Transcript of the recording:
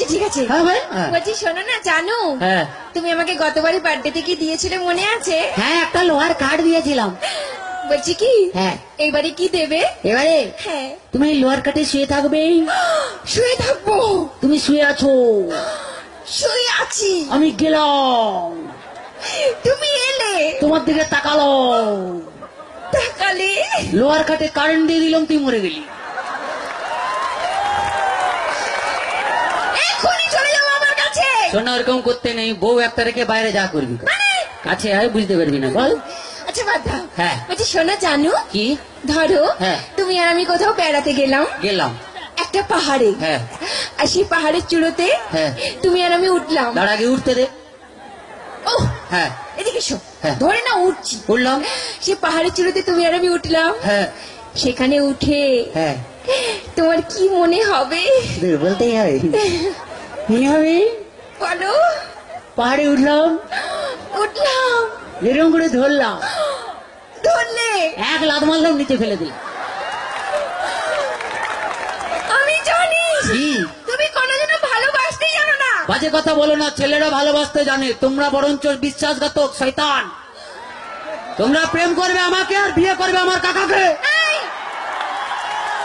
আচ্ছা ঠিক আছে। হ্যাঁ ভাই, হ্যাঁ। বলছি শোনো না, জানো হ্যাঁ তুমি আমাকে গতবারই বার্থডেতে কি দিয়েছিলে মনে আছে? হ্যাঁ, একটা লোহার কাঠ দিয়েছিলাম। বলছি কি হ্যাঁ। এইবারে কি দেবে? এবারে হ্যাঁ। তুমি লোহার কাঠে শুয়ে থাকবে। শুয়ে থাকবো? তুমি শুয়ে আছো, শুয়ে আছি, আমি গেলাম, তুমি এলে, তোমার দিকে তাকালো, তাকালে লোহার কাঠে কারেন্ট দিয়ে দিলাম, তুই মরে গেলি। এক্ষুনি চলে যাবো আমার কাছে। শোনা, ওরকম করতে নেই। বউ একটা রেখে বাইরে যা করবি, কাছে আয়, বুঝতে পারবি না, বল। আচ্ছা বাদ দাও। হ্যাঁ। বলছি শোনো, জানো কি? ধরো হ্যাঁ। তুমি আর আমি কোথাও বেড়াতে গেলাম একটা পাহাড়ে। হ্যাঁ। আর সেই পাহাড়ের চূড়োতে হ্যাঁ। তুমি আর আমি উঠলাম। তার আগে উঠতে দে। ও হ্যাঁ। এদিকে এসো। হ্যাঁ। ধরে না উঠছি। উঠলাম। সে পাহাড়ের চূড়োতে তুমি আর আমি উঠলাম। হ্যাঁ। সেখানে উঠে হ্যাঁ। তোমার কি মনে হবে? বলতেই হবে, মনে হবে। বলো। পাহাড়ে উঠলাম, এরকম করে ধরলাম, ধরলে এক লাত মারলাম, নিচে ফেলে দিলাম। আমি জানি কি? তুমি কোনোদিনও ভালোবাসতে জানো না। বাজে কথা বলো না, ছেলেরা ভালোবাসতে জানে, তোমরা বরঞ্চ বিশ্বাসঘাতক, শয়তান। তোমরা প্রেম করবে আমাকে আর বিয়ে করবে আমার কাকাকে।